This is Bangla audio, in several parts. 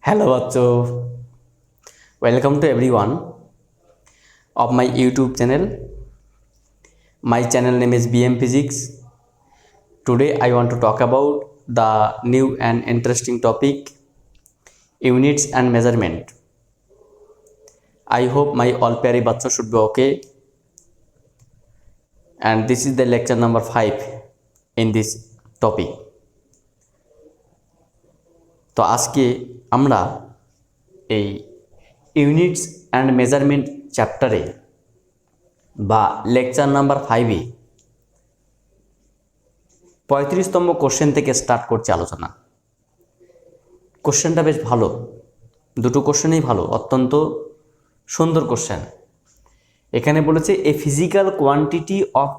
Hello बच्चों, welcome to everyone of my YouTube channel. My channel name is BM Physics. Today I want to talk about the new and interesting topic units and measurement. I hope my all प्यारे बच्चों should be okay. And this is the lecture number 5 in this topic. তো আজকে আমরা এই ইউনিটস অ্যান্ড মেজারমেন্ট চ্যাপ্টারে বা লেকচার নাম্বার 5-এ 35তম কোশ্চেন থেকে স্টার্ট করছি আলোচনা। কোশ্চেনটা বেশ ভালো, দুটো কোশ্চেনই ভালো, অত্যন্ত সুন্দর কোশ্চেন। এখানে বলেছে a physical quantity of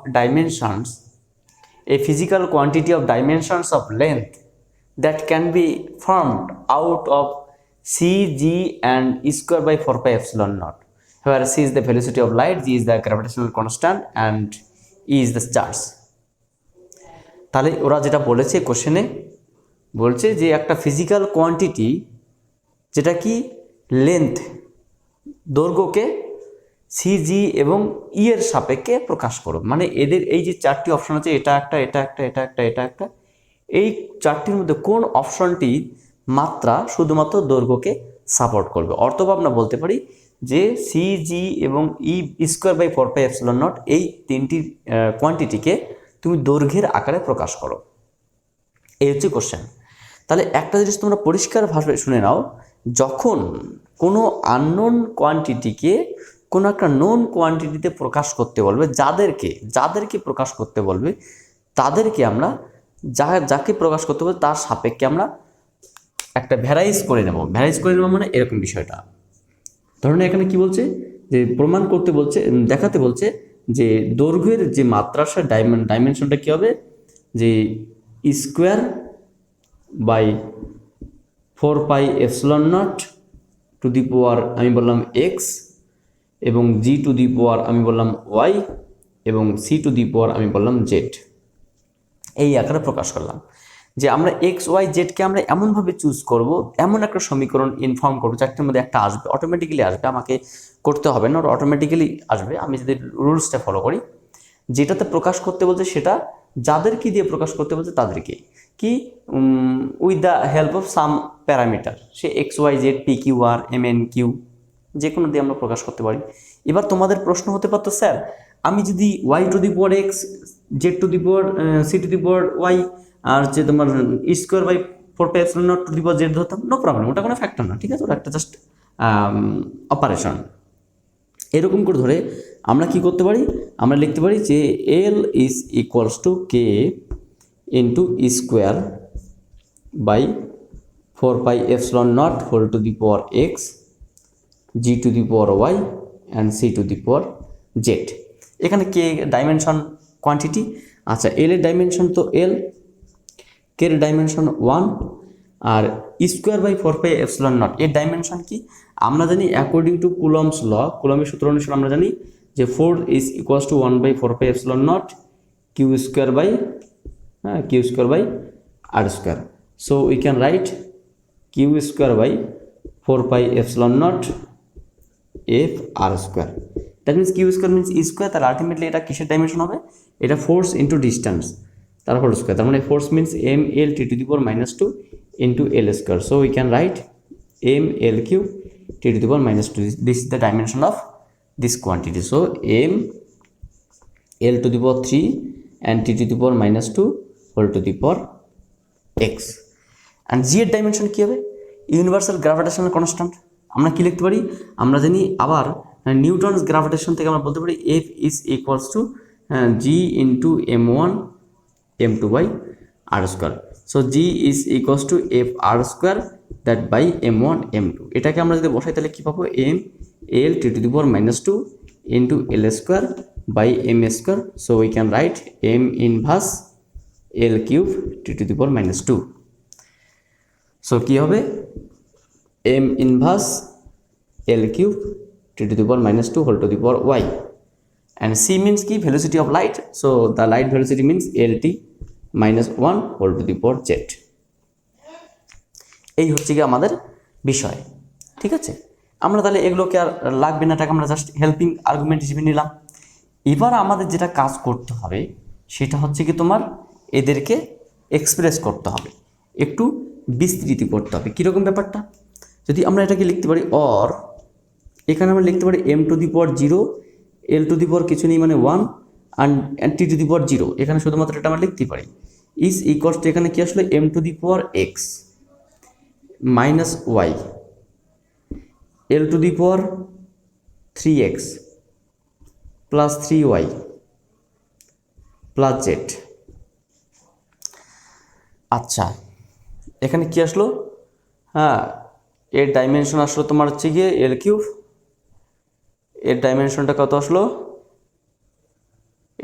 dimensions of length that can be formed out of cg and e square by 4 pi epsilon naught, where c is the velocity of light, g is the gravitational constant and e is the charge. তাহলে ওরা যেটা বলেছে কোশ্চেনে বলছে যে একটা ফিজিক্যাল কোয়ান্টিটি যেটা কি লেন্থ দৈর্ঘ্যকে সিজি এবং ই এর সাপেক্ষে প্রকাশ করো, মানে এদের এই যে চারটি অপশন আছে, এটা একটা, এটা একটা, এটা একটা, এটা একটা, এই চারটির মধ্যে কোন অপশনটি মাত্রা শুধুমাত্র দৈর্ঘ্যকে সাপোর্ট করবে। অথবা আমরা বলতে পারি যে সিজি এবং e square by 4 pi epsilon naught এই তিনটি কোয়ান্টিটিকে তুমি দৈর্ঘ্যের আকারে প্রকাশ করো। এই হচ্ছে কোশ্চেন। তাহলে একটা জিনিস তোমরা পরিষ্কারভাবে শুনে নাও, যখন কোনো আননোন কোয়ান্টিটিকে কোনো একটা নোন কোয়ান্টিটিতে প্রকাশ করতে বলবে, যাদেরকে প্রকাশ করতে বলবে তাদেরকে আমরা যাকে প্রকাশ করতে বলবে তার সাপেক্ষে আমরা একটা ভ্যারাইজ করে নেব মানে এরকম বিষয়টা। ধরুন এখানে কি বলছে যে প্রমাণ করতে বলছে, দেখাতে বলছে যে দৈর্ঘ্যের যে মাত্রা সে ডাইমেনশনটা কী হবে, যে square by 4 pi epsilon naught to the power আমি বললাম এক্স, এবং জি টু দি পাওয়ার আমি বললাম ওয়াই, এবং সি টু দি পাওয়ার আমি বললাম জেড। এই আকারে প্রকাশ করলাম যে আমরা এক্স ওয়াই জেডকে আমরা এমনভাবে চুজ করব, এমন একটা সমীকরণ ইনফর্ম করবো চারটির মধ্যে একটা আসবে, অটোমেটিক্যালি আসবে, আমাকে করতে হবে না, ওটা অটোমেটিক্যালি আসবে আমি যদি রুলসটা ফলো করি। যেটাতে প্রকাশ করতে বলছে সেটা যাদেরকে দিয়ে প্রকাশ করতে বলছে তাদেরকে কি with the help of some parameter, say X Y Z P Q R M N Q যে কোনো দিয়ে আমরা প্রকাশ করতে পারি। এবার তোমাদের প্রশ্ন হতে পারতো, স্যার আমি যদি Y to the power X, Z to the power C to the power Y আর যে তোমার square by 4 pi epsilon naught to the power Z ধরতাম, নো প্রবলেম, ওটা কোনো ফ্যাক্টর না, ঠিক আছে, ওটা একটা জাস্ট অপারেশন। এরকম করে ধরে আমরা কি করতে পারি, আমরা লিখতে পারি যে L is equals to K into square by 4 pi epsilon not whole to the power X, G to the power Y and C to the power Z. এখানে কে ডাইমেনশন কোয়ান্টিটি, আচ্ছা এল এর ডাইমেনশন তো এল, কে এর ডাইমেনশন 1, আর square by 4 pi epsilon not এর ডাইমেনশন কি আমরা জানি অ্যাকর্ডিং টু কুলম্বস ল, কুলম্বের সূত্র অনুসারে আমরা জানি যে 4 is equals to 1 by 4 pi epsilon not Q square by R square. So we can write Q square by 4 pi epsilon not F R square. That means Q square means E square, তার আলটিমেটলি এটা কিসের ডাইমেনশন হবে, এটা ফোর্স ইন্টু ডিস্টেন্স তার হোল স্কোয়ার, তার মানে force means M L T to the power minus 2 into L square. So we can write M L Q T to the power minus 2, this is the dimension of this quantity. So M L to the power 3 and T to the power minus 2 whole to the power X. And G এর ডাইমেনশন কী হবে, ইউনিভার্সাল গ্র্যাভিটেশনাল কনস্ট্যান্ট। আমরা কি লিখতে পারি, আমরা জানি আবার নিউটনস গ্র্যাভিটেশন থেকে আমরা বলতে পারি F is equals to G into M one M two by R square. So G is equals to F R square that by M one M two. এটাকে আমরা যদি বসাই তাহলে কী পাবো, M L T to the power minus 2 into L square by M square. So we can write M inverse L cube T to the power minus 2। So কী হবে, M inverse L cube T to the power minus 2 whole to the power Y, and C means কি velocity of light, so the light velocity means L T minus 1 whole to the power Z. এই হচ্ছে কি আমাদের বিষয়। ঠিক আছে, আমরা তাহলে এগুলোকে আর লাগবে না, এটাকে আমরা জাস্ট হেল্পিং আর্গুমেন্ট হিসেবে নিলাম। এবার আমাদের যেটা কাজ করতে হবে সেটা হচ্ছে কি তোমার এদেরকে এক্সপ্রেস করতে হবে, একটু বিস্তৃতি করতে হবে। কীরকম ব্যাপারটা, যদি আমরা এটাকে লিখতে পারি অর, এখানে আমরা লিখতে পারি m to the power 0, l to the power কিছু নেই মানে 1 and t to the power 0, এখানে শুধুমাত্র এটা আমরা লিখতে পারি ইজ ইকুয়ালস টু এখানে কি আসলে m to the power x minus y, l to the power 3x plus 3y plus z। আচ্ছা, এখানে কি আসলো, হ্যাঁ এর ডাইমেনশন আসলো তোমার হচ্ছে গিয়ে এল কিউব, এর ডাইমেনশনটা কত আসলো,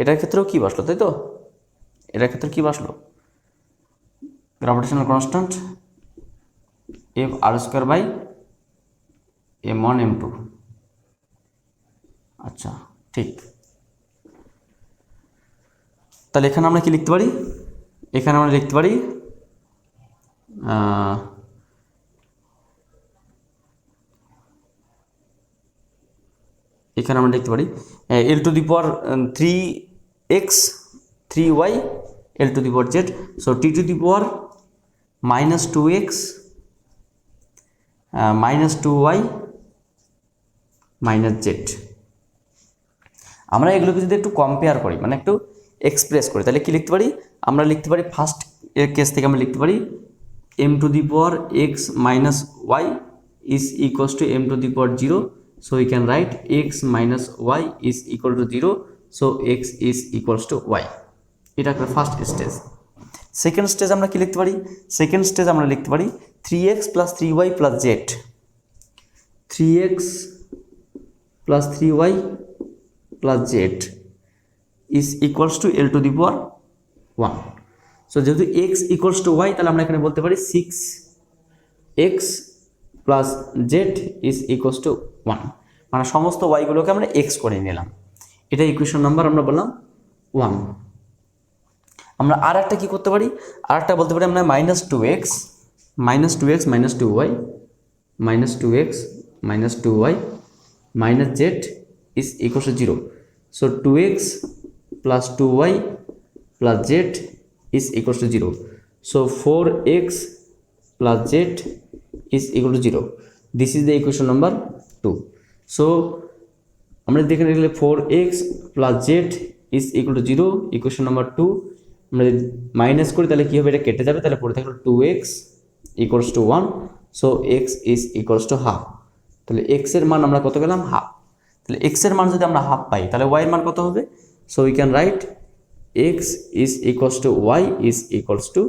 এটার ক্ষেত্রেও কি বসলো তাই তো, এটার ক্ষেত্রে কি বসলো gravitational constant F R square by m1 m2। আচ্ছা ঠিক, তাহলে এখানে আমরা কি লিখতে পারি, এখানে আমরা লিখতে পারি এখানে আমরা লিখতে পারি L to the power 3x 3y L to the power z, so T to the power minus 2x minus 2y minus z। আমরা এগুলোকে যদি একটু কম্পেয়ার করি মানে একটু এক্সপ্রেস করি তাহলে কি লিখতে পারি, আমরা লিখতে পারি ফার্স্ট এর কেস থেকে আমরা লিখতে পারি m to the power x minus y is equals two m to the power 0, so we can write x minus y is equal to 0, so x is equals to y। এটা একটা ফার্স্ট স্টেজ। সেকেন্ড স্টেজ আমরা কি লিখতে পারি, সেকেন্ড স্টেজ আমরা লিখতে পারি 3x plus 3y plus z, 3x plus 3y plus z is equals to l to the power 1। So যেহেতু x equals to y তাহলে আমরা এখানে বলতে পারি 6x plus z is equals to 1, মানে সমস্ত ওয়াইগুলোকে আমরা এক্স করে নিলাম, এটা ইকুয়েশন নাম্বার আমরা বললাম 1। আমরা আর একটা কী করতে পারি, আর একটা বলতে পারি আমরা minus 2x minus 2x minus 2y minus 2x minus 2y minus z is equal to 0, so 2x plus 2y plus z is equal to 0, so 4x plus z is equal to 0, this is the equation number 2। So আমরা দেখে নিলে 4x plus z is equal to 0, equation number 2। আমরা যদি মাইনাস করি তাহলে কী হবে, এটা কেটে যাবে, তাহলে পড়ে থাকলো 2x equals to 1, so x is equals to half. তাহলে x এর মান আমরা কত পেলাম, হাফ। তাহলে x এর মান যদি আমরা হাফ পাই তাহলে y এর মান কত হবে, so we can right x is equals two y is equals to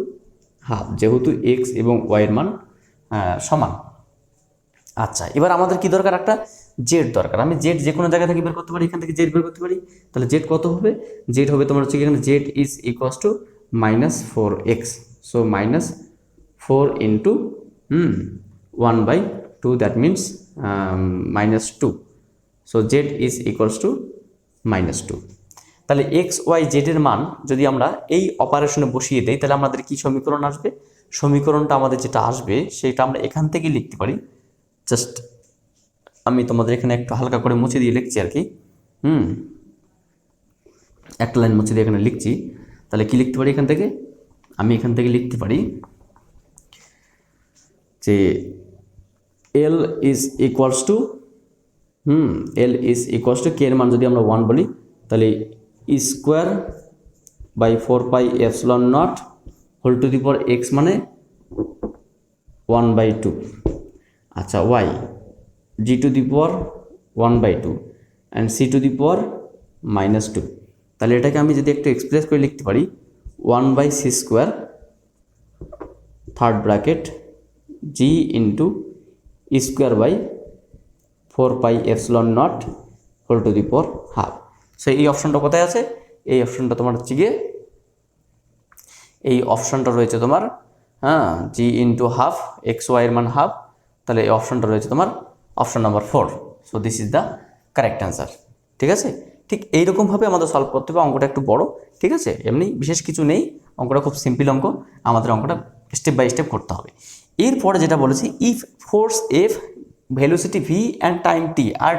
half, যেহেতু x এবং y এর মান সমান। আচ্ছা, এবার আমাদের কি দরকার, একটা জেড দরকার। আমি জেড যে কোনো জায়গা থেকে বের করতে পারি, এখান থেকে জেড বের করতে পারি, তাহলে জেড কত হবে, জেড হবে তোমার হচ্ছে এখানে Z is equals to minus 4x, so minus 4 into 1/2, that means minus 2, so Z is equals to minus 2। তাহলে এক্স ওয়াই জেডের মান যদি আমরা এই অপারেশনে বসিয়ে দেই তাহলে আমাদের কি সমীকরণ আসবে, সমীকরণটা আমাদের যেটা আসবে সেটা আমরা এখান থেকে লিখতে পারি, জাস্ট আমি তোমাদের এখানে একটু হালকা করে মুছে দিয়ে লিখছি আর কি, একটা লাইন মুছে দিয়ে এখানে লিখছি। তাহলে কি লিখতে পারি এখান থেকে, আমি এখান থেকে লিখতে পারি যে L is equals to L is equals to K এর মান যদি আমরা 1 বলি তাহলে square by 4 pi epsilon not whole to the power X মানে 1/2। আচ্ছা, Y G to the power 1/2 and C to the power -2। তাহলে এটাকে আমি যদি একটু এক্সপ্রেস করে লিখতে পারি 1/c square third bracket G into square by 4 pi epsilon not whole to the power half. So এই অপশনটা কোথায় আছে, এই অপশনটা তোমার হচ্ছে গিয়ে এই অপশনটা রয়েছে তোমার জি ইন্টু হাফ এক্স ওয়াই এর মান হাফ, তাহলে এই অপশনটা রয়েছে তোমার option number 4। So this is the correct answer. ঠিক আছে, ঠিক এইরকমভাবে আমাদের সলভ করতে হবে। অঙ্কটা একটু বড়, ঠিক আছে, এমনি বিশেষ কিছু নেই, অঙ্কটা খুব সিম্পল অঙ্ক, আমাদের অঙ্কটা স্টেপ বাই স্টেপ করতে হবে। এরপরে যেটা বলেছি, if force F, velocity V and time T are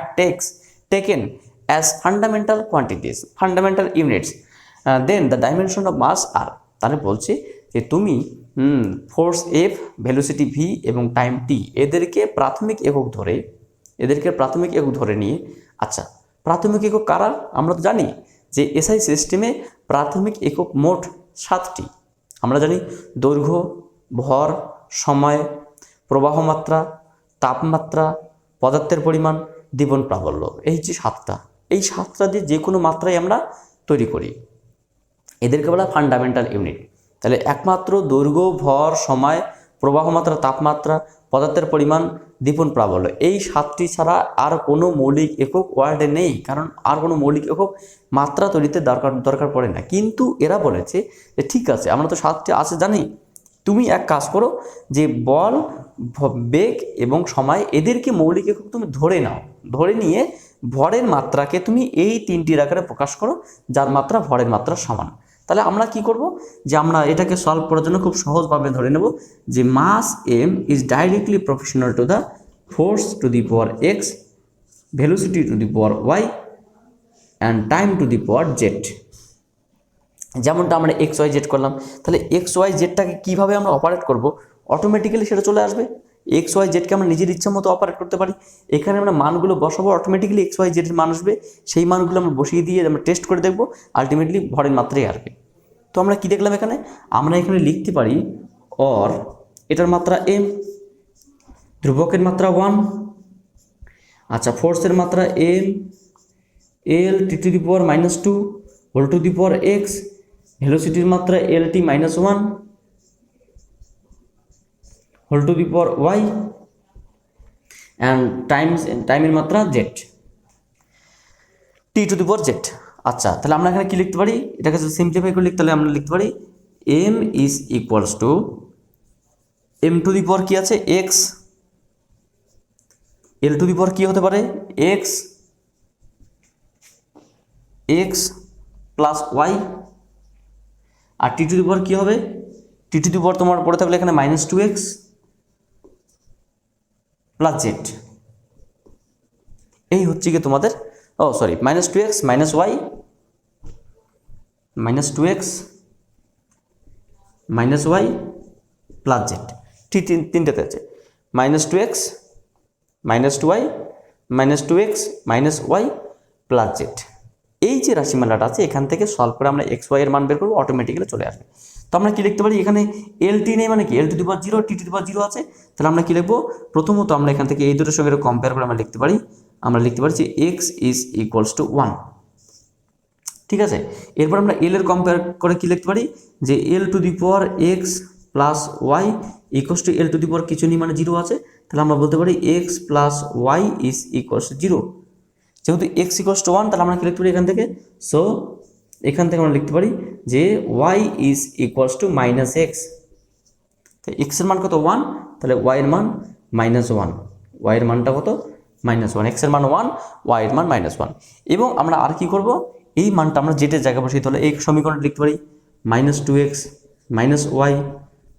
taken as fundamental quantities, fundamental units, then the dimension of mass are. তাহলে বলছে যে তুমি ফোর্স এফ, ভেলোসিটি ভি এবং টাইম টি এদেরকে প্রাথমিক একক ধরে নিয়ে, আচ্ছা প্রাথমিক একক কারা আমরা তো জানি যে এসআই সিস্টেমে প্রাথমিক একক মোট 7টি। আমরা জানি দৈর্ঘ্য, ভর, সময়, প্রবাহ মাত্রা, তাপমাত্রা, পদার্থের পরিমাণ, দীপন প্রাবল্য, এই যে 7টা, এই 7টা দিয়ে যে কোনো মাত্রাই আমরা তৈরি করি, এদেরকে বলা ফান্ডামেন্টাল ইউনিট। তাহলে একমাত্র দৈর্ঘ্য, ভর, সময়, প্রবাহ মাত্রা, তাপমাত্রা, পদার্থের পরিমাণ, দীপন প্রাবল্য, এই 7টি ছাড়া আর কোনো মৌলিক একক ওয়ার্ল্ডে নেই, কারণ আর কোনো মৌলিক একক মাত্রা তৈরিতে দরকার পড়ে না। কিন্তু এরা বলেছে যে ঠিক আছে, আমরা তো 7টি আছে জানি, তুমি এক কাজ করো যে বল, বেগ এবং সময় এদেরকে মৌলিক একক তুমি ধরে নাও, ধরে নিয়ে ভরের মাত্রাকে তুমি এই 3টির আকারে প্রকাশ করো যার মাত্রা ভরের মাত্রা সমান। তাহলে আমরা কি করব যে আমরা এটাকে সলভ করার জন্য খুব সহজভাবে ধরে নেব যে mass M is directly proportional to the force to the power X, velocity to the power Y and time to the power Z. যেমনটা আমরা এক্স ওয়াই জেড করলাম, তাহলে এক্স ওয়াই জেডটাকে কীভাবে আমরা অপারেট করব, অটোমেটিক্যালি সেটা চলে আসবে। এক্স ওয়াই জেডকে আমরা নিজের ইচ্ছা মতো অপারেট করতে পারি। এখানে আমরা মানগুলো বসাবো, অটোমেটিক্যালি এক্স ওয়াই জেডের মান আসবে, সেই মানগুলো আমরা বসিয়ে দিয়ে আমরা টেস্ট করে দেখব, আলটিমেটলি ভরের মাত্রাই আসবে। তো আমরা কি দেখলাম এখানে, আমরা এখানে লিখতে পারি অর এটার মাত্রা এম, ধ্রুবকের মাত্রা 1, আচ্ছা ফোর্সের মাত্রা M, L T to the power -2 whole to the power X, ভেলোসিটির মাত্রা L T -1 whole to the power Y and টাইমের মাত্রা Z, T to the power Z. আচ্ছা তাহলে আমরা এখানে কি লিখতে পারি, এটাকে যদি সিম্পলিফাই করে লিখতে, তাহলে আমরা লিখতে পারি M is equals to M to the power কি আছে x, L to the power কি হতে পারে এক্স, এক্স প্লাস ওয়াই, আর টি টু দি পাওয়ার কী হবে, টি টু দি পাওয়ার তোমার পড়ে থাকলে এখানে -2x প্লাস জেড। এই হচ্ছে কি তোমাদের -2x -y, -2x -y plus Z, ঠিক তিনটাতে আছে -2x -2y -2x -y plus Z. এই যে রাশিমালাটা আছে এখান থেকে সলভ করে আমরা এক্স ওয়াই এর মান বের করবো, অটোমেটিক্যালি চলে আসবে। তো আমরা কি লিখতে পারি, এখানে এল টি নেই মানে কি এল to the power 0, T to the power 0 আছে, তাহলে আমরা কি লিখবো, প্রথমত আমরা এখান থেকে এই দুটোর সঙ্গে কম্পেয়ার করে আমরা লিখতে পারি যে এক্স ইজ ইকুয়ালস টু 1, ঠিক আছে। এরপর আমরা এল এর কম্পেয়ার করে কি লিখতে পারি যে L to the power X plus Y equals to L to the power কিছু নেই মানে 0 আছে, তাহলে আমরা বলতে পারি X plus Y is equals to 0। যেহেতু এক্স ইকুয়ালস টু 1, তাহলে আমরা কি লিখতে পারি এখান থেকে, সো এখান থেকে আমরা লিখতে পারি যে Y is equals to -x, তো এক্স এর মান কত 1, তাহলে ওয়াই এর মান -1, ওয়াই এর মানটা কত -1, এক্স এর মান 1, ওয়াই এর মান -1। এবং আমরা আর কি করব, এই মানটা আমরা জেডের জায়গায় বসিয়ে, তাহলে এই সমীকরণটা লিখতে পারি -2x -y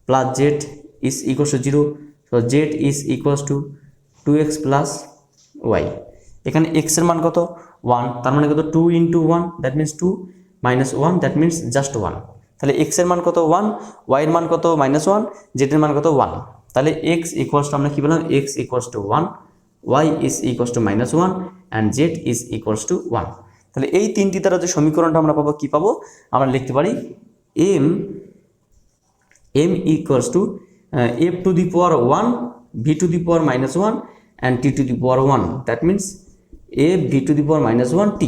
plus Z is equals to 0, so Z is equals to 2x plus Y. এখানে x এর মান কত 1, তার মানে কত 2 × 1 that means 2 -1 that means just 1, তাহলে x এর মান কত 1, y এর মান কত -1, z এর মান কত 1, তাহলে x ইকুয়ালস টু আমরা কি বললাম x equals to 1, y is equals to -1 and z is equals to 1। তাহলে এই তিনটি দ্বারা যে সমীকরণটা আমরা পাবো কি পাবো, আমরা লিখতে পারি m equals to f two the power 1, v two the power -1 and t to the power 1, that means a v to the power -1 t,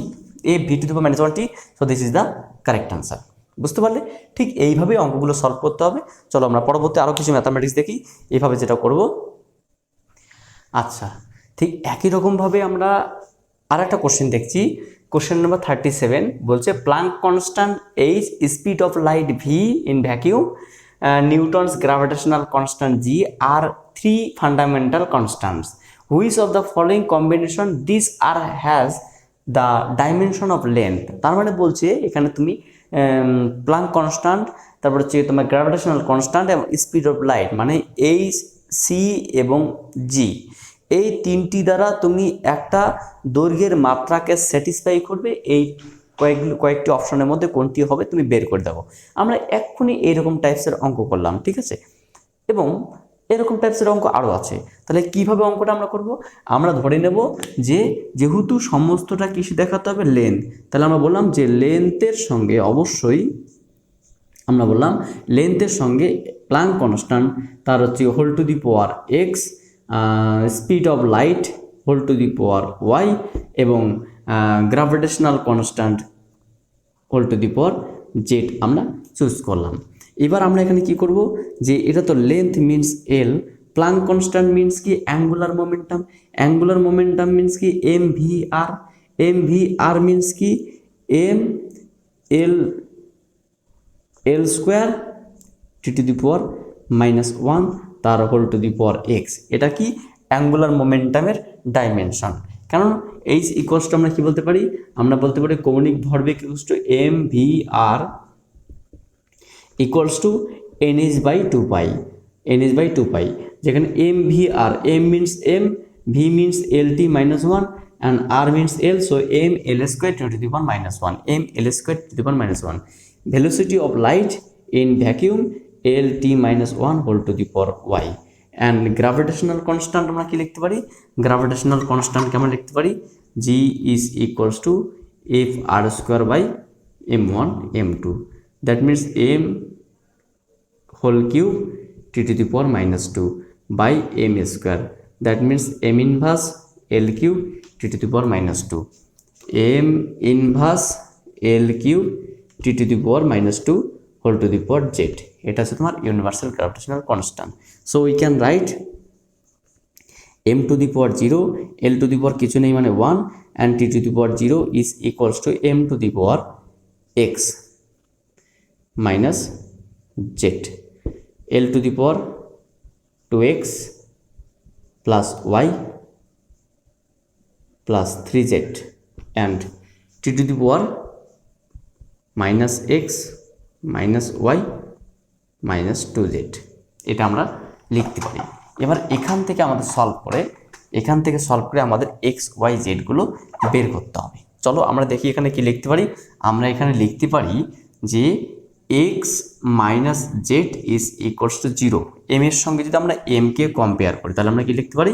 a v to the power -1 t, so this is the correct answer। বুঝতে পারলে, ঠিক এইভাবে অঙ্কগুলো সলভ করতে হবে। চলো আমরা পরবর্তী আরও কিছু ম্যাথামেটিক্স দেখি এইভাবে যেটা করব। আচ্ছা ঠিক একই রকমভাবে আমরা আর একটা কোশ্চেন দেখছি, কোশ্চেন নাম্বার 37 বলছে Planck constant h, speed of light v in vacuum, Newton's gravitational constant g আর 3 fundamental constants, which of the following combination these are has the dimension of length। তার মানে বলছে এখানে তুমি প্লাঙ্ক কনস্ট্যান্ট, তারপর হচ্ছে তোমার গ্র্যাভিটেশনাল কনস্ট্যান্ট এবং স্পিড অফ লাইট, মানে এই সি এবং জি, এই তিনটি দ্বারা তুমি একটা দৈর্ঘ্যের মাত্রাকে স্যাটিসফাই করবে, এই কয়েকটি অপশনের মধ্যে কোনটি হবে তুমি বের করে দেবো। আমরা এক্ষুনি এইরকম টাইপসের অঙ্ক করলাম, ঠিক আছে, এবং এরকম টাইপসের অঙ্ক আরও আছে। তাহলে কিভাবে অঙ্কটা আমরা করব, আমরা ধরে নেব যে যেহেতু সমস্তটা কিছু দেখাতে হবে লেন্থ, তাহলে আমরা বললাম যে লেন্থের সঙ্গে অবশ্যই আমরা বললাম লেন্থের সঙ্গে প্লাঙ্ক কনস্ট্যান্ট, তার হচ্ছে whole to the power X, speed of light whole to the power Y, এবং gravitational constant whole to the power Z আমরা চুজ করলাম। এবার আমরা এখানে কি করব, যে এটা তো length means L, Planck constant means কি angular momentum, angular momentum means কি M V R, M V R means কি M L L square T to the power -1 তার whole to the power X. এটা কি অ্যাঙ্গুলার মোমেন্টামের ডাইমেনশন। কারণ এইচ ইকুয়ালস টু আমরা কি বলতে পারি, আমরা বলতে পারি কৌণিক ভরবেগ equals to M V R equals to NH/2 pi, NH/2 pi, যেখানে M V R, M means M, V means LT -1 and R means L, so m L square to the power -1, m L square to the power -1. Velocity of light in vacuum LT -1 whole to the power y. And gravitational constant আমরা কি লিখতে পারি, gravitational constant কে আমরা লিখতে পারি G is equals to F_r square by m1 m2, that means m whole cube t to the power -2 by m square, that means m inverse L cube t to the power -2, m inverse L cube t to the power -2 whole to the power z. এটা হচ্ছে তোমার universal gravitational constant. So we can right m to the power 0, L to the power কিছু নেই মানে 1, and t to the power 0 is equals to m to the power x minus z, L to the power 2x plus y plus 3z, and t to the power -x minus y minus 2z। এটা আমরা লিখতে পারি। এবার এখান থেকে আমাদের সলভ করে আমাদের x y z গুলো বের করতে হবে। চলো আমরা দেখি এখানে কি লিখতে পারি। আমরা এখানে লিখতে পারি যে x minus z is equals to 0। m এর সঙ্গে যদি আমরা m কে কম্পেয়ার করি তাহলে আমরা কি লিখতে পারি,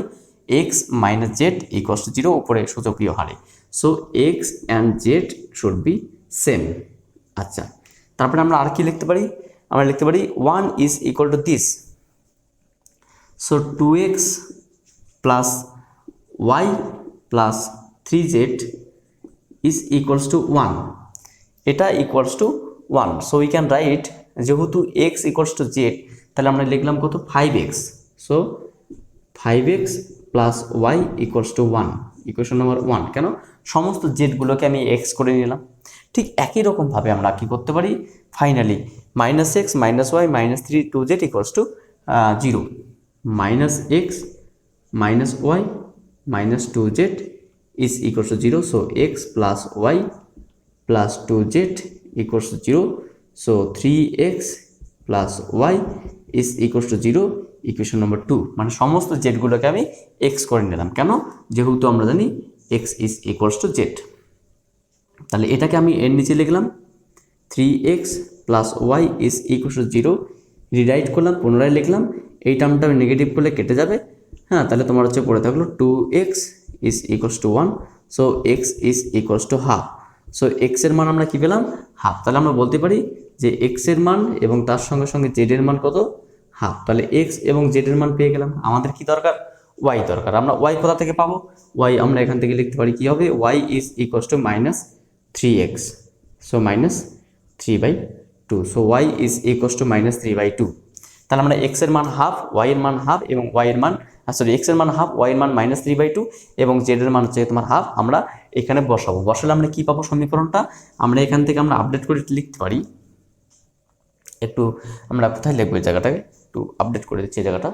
x minus z equals to 0 উপরে সূচকীয় হারে। So x and z should be same। আচ্ছা, তারপরে আমরা আর কি লিখতে পারি, আমরা লিখতে পারি 1 is equal to this, so 2x plus y plus 3z is equals to 1, এটা equals to 1, so we can write যেহেতু x equals to z তাহলে আমরা লিখলাম কত 5x, so 5x plus y equals to 1, equation number 1। কেন, সমস্ত z গুলোকে আমি x করে নিলাম। ঠিক একই রকম ভাবে আমরা কি করতে পারি, finally -x minus y minus 3 2z equals to 0, -x minus y minus 2z is equals to 0, so x plus y plus 2z equals to 0, so 3x plus y is equals to 0, equation number 2। মানে সমস্ত z গুলোকে আমি x করে নিলাম। কেন, যেহেতু আমরা জানি x is equals to z। তাহলে এটাকে আমি এর নিচে লিখলাম 3x plus y is equals to 0, rewrite করলাম, পুনরায় লিখলাম, এই টার্মটা আমি নেগেটিভ করলে কেটে যাবে। হ্যাঁ, তাহলে তোমার হচ্ছে পড়ে থাকলো 2x is equals to 1, so x is equals to half, so x এর মান আমরা কি পেলাম, হাফ। তাহলে আমরা বলতে পারি যে x এর মান এবং তার সঙ্গে সঙ্গে z এর মান কত, হাফ। তাহলে x এবং z এর মান পেয়ে গেলাম। আমাদের কি দরকার, y দরকার। আমরা y কোথা থেকে পাবো, y আমরা এখান থেকে লিখতে পারি কি হবে, y is equals to -3x, so -3/2, so y is equals to -3/2। তাহলে আমরা x এর মান হাফ, y এর মান হাফ এবং y এর মান x এর মান হাফ, y এর মান -3/2 এবং z এর মান হচ্ছে তোমার হাফ, আমরা এখানে বসাবো। বসালে আমরা কি পাবো সমীকরণটা, আমরা এখান থেকে আমরা আপডেট করে লিখতে পারি। একটু আমরা কোথায় লিখবো এই জায়গাটাকে, একটু আপডেট করে দিচ্ছি এই জায়গাটা।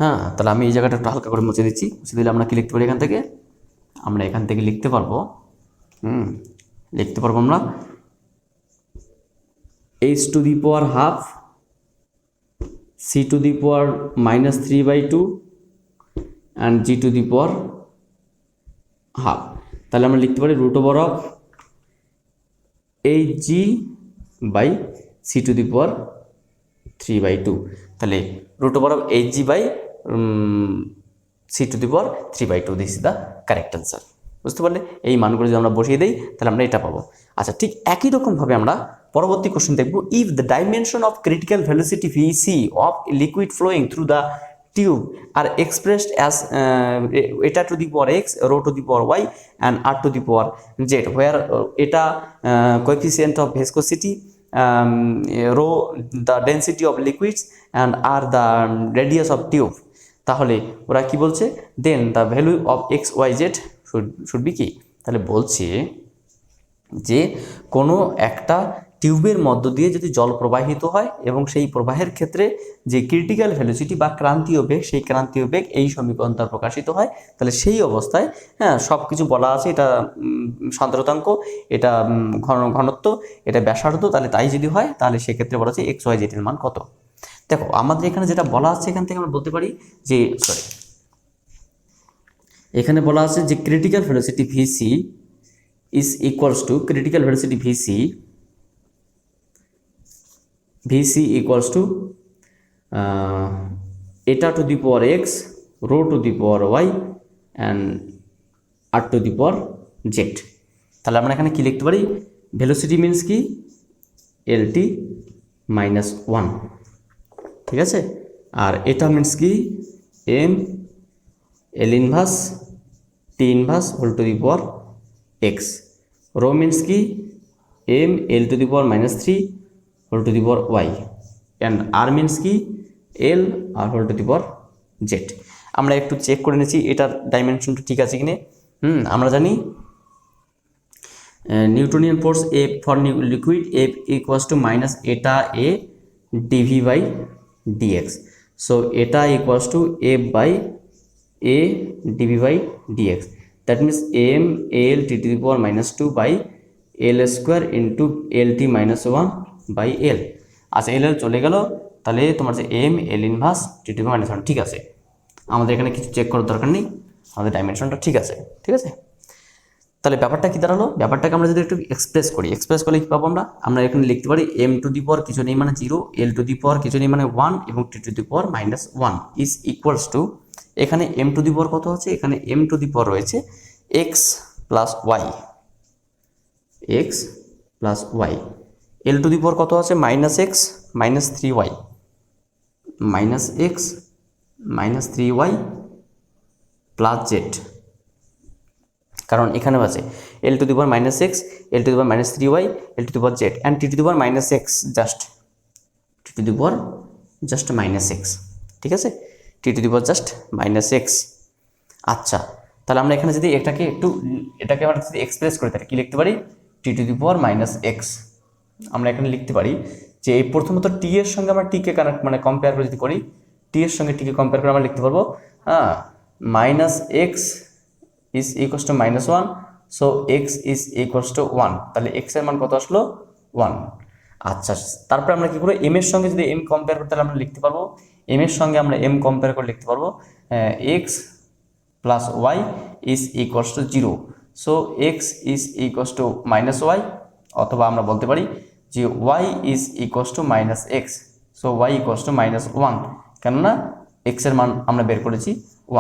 হ্যাঁ, তাহলে আমি এই জায়গাটা একটু হালকা করে মুছে দিচ্ছি। মুছে দিলে আমরা কি লিখতে পারি, আমরা এখান থেকে লিখতে পারবো আমরা h to the power half c to the power minus 3/2 and g to the power half. তাহলে আমরা লিখতে পারি root over of hg by c to the power 3/2। তাহলে root over of hg by c to the power 3/2, this is the correct answer. বুঝতে পারলে? এই মানগুলো যদি আমরা বসিয়ে দিই তাহলে আমরা এটা পাবো। আচ্ছা, ঠিক একই রকমভাবে আমরা পরবর্তী কোশ্চেন দেখব। If the dimension of critical velocity vc of liquid flowing through the tube are expressed as eta to the power x, rho to the power y and r to the power z, where এটা coefficient of viscosity, rho the density of liquids and r the radius of tube, তাহলে ওরা কি বলছে, then the value of X Y Z should be কি? তাহলে বলছে যে কোনো একটা টিউবের মধ্য দিয়ে যদি জল প্রবাহিত হয় এবং সেই প্রবাহের ক্ষেত্রে যে ক্রিটিক্যাল ভেলোসিটি বা ক্রান্তীয় বেগ, সেই ক্রান্তীয় বেগ এই সমীকরণ দ্বারা প্রকাশিত হয়, তাহলে সেই অবস্থায় সব কিছু বলা আছে, এটা সান্দ্রতাঙ্ক, এটা ঘনত্ব, এটা ব্যাসার্ধ, তাহলে তাই যদি হয় তাহলে সেক্ষেত্রে বলা আছে এক্স ওয়াই জেড এর মান কত। দেখো আমাদের এখানে যেটা বলা আছে এখান থেকে আমরা বলতে পারি যে এখানে বলা আছে যে critical velocity VC is equals to critical velocity VC equals to eta to the power X, rho to the power Y and R to the power Z. তাহলে আমরা এখানে কি লিখতে পারি, ভেলোসিটি মিনস কি এলটি মাইনাস 1, ঠিক আছে। আর এটা মিনস কি M L inverse T inverse whole to the power X, rho means কি M L to the power minus 3 whole to the power Y and R means কি L R whole to the power Z. আমরা একটু চেক করে নিচ্ছি এটার ডাইমেনশনটা ঠিক আছে কিনা। আমরা জানি Newtonian force a for liquid F equals to minus eta A dv by dx. So eta equals to F by a dv by dx, that means m l t to the power minus 2 by l square into lt minus 1 by l। আচ্ছা, l চলে গেল, তাহলে তোমার যে m l inverse t to the power minus 1 ঠিক আছে। আমাদের এখানে কিছু চেক করার দরকার নেই, আমাদের ডাইমেনশনটা ঠিক আছে, ঠিক আছে। তাহলে ব্যাপারটা কি দাঁড়ালো, ব্যাপারটাকে আমরা যদি একটু এক্সপ্রেস করলে কি পাবো আমরা এখানে লিখতে পারি m টু দি পাওয়ার কিছু নেই মানে 0, l টু দি পাওয়ার কিছু নেই মানে 1 এবং t to the power minus 1 is equals to, এখানে m টু দি পাওয়ার কত আছে, এখানে m টু দি পাওয়ার রয়েছে x plus Y, X plus Y, l to the power কত আছে minus X minus 3y, minus X minus 3y plus Z, কারণ এখানে আছে l to the power minus X, l to the power minus 3y, l to the power Z and t to the power minus x, just t to the power just minus x, ঠিক আছে, t to the power just minus x. আচ্ছা, তাহলে আমরা এখানে যদি এটাকে আমরা যদি এক্সপ্রেস করি তাহলে কি লিখতে পারি, t to the power minus x. আমরা এখানে লিখতে পারি যে এই প্রথমত টি এর সঙ্গে আমরা টিকে কানেক্ট মানে কম্পেয়ার করে যদি করি, টি এর সঙ্গে টিকে কম্পেয়ার করে আমরা লিখতে পারবো minus x is equals to minus 1, so x is equals to 1, তাহলে এক্স এর মান কত আসলো 1। আচ্ছা, তারপরে আমরা কি করবো, এম এর সঙ্গে যদি এম কম্পেয়ার করতে তাহলে আমরা লিখতে পারবো, এম এর সঙ্গে আমরা এম কম্পেয়ার করে লিখতে পারবো x plus Y is equals to 0, so x is equals to minus y, অথবা আমরা বলতে পারি যে Y is equals to minus x, so y equals to minus 1, কেননা এক্স এর মান আমরা বের করেছি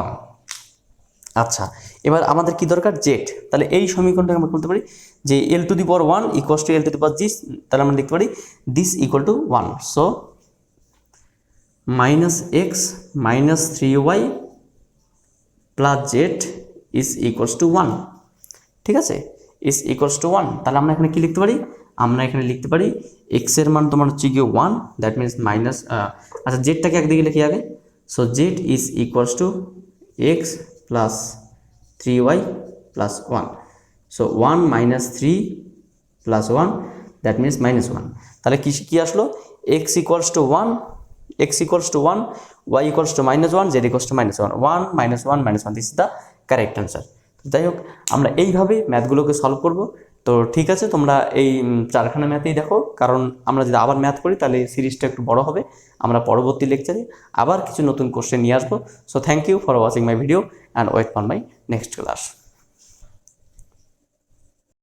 1। আচ্ছা, এবার আমাদের কি দরকার, জেড। তাহলে এই সমীকরণটাকে আমরা বলতে পারি যে L to the power 1 equals to L to the power this, তাহলে আমরা লিখতে পারি this equal to 1, so minus X minus 3y plus Z is equals to 1, ঠিক আছে, ইজ ইকুয়ালস টু 1। তাহলে আমরা এখানে কি লিখতে পারি, আমরা এখানে লিখতে পারি এক্স এর মান তোমার হচ্ছে গিয়ে 1, দ্যাট মিনস মাইনাস, আচ্ছা জেডটাকে একদিকে লিখি আগে, so Z is equals two x plus 3y plus 1, so 1 minus 3 plus 1 that means minus 1। তাহলে কি আসলো, x equals to 1, x equals to 1, y equals to minus 1, z equals to minus 1, 1 minus 1 minus 1, this is the correct answer। যাই হোক, আমরা এইভাবে ম্যাথগুলোকে সলভ করব। তো ঠিক আছে, তোমরা এই চারখানা ম্যাথেই দেখো, কারণ আমরা যদি আবার ম্যাথ করি তাহলে সিরিজটা একটু বড় হবে। আমরা পরবর্তী লেকচারে আবার কিছু নতুন কোশ্চেন নিয়ে আসবো। So thank you for watching my video and wait for my next class.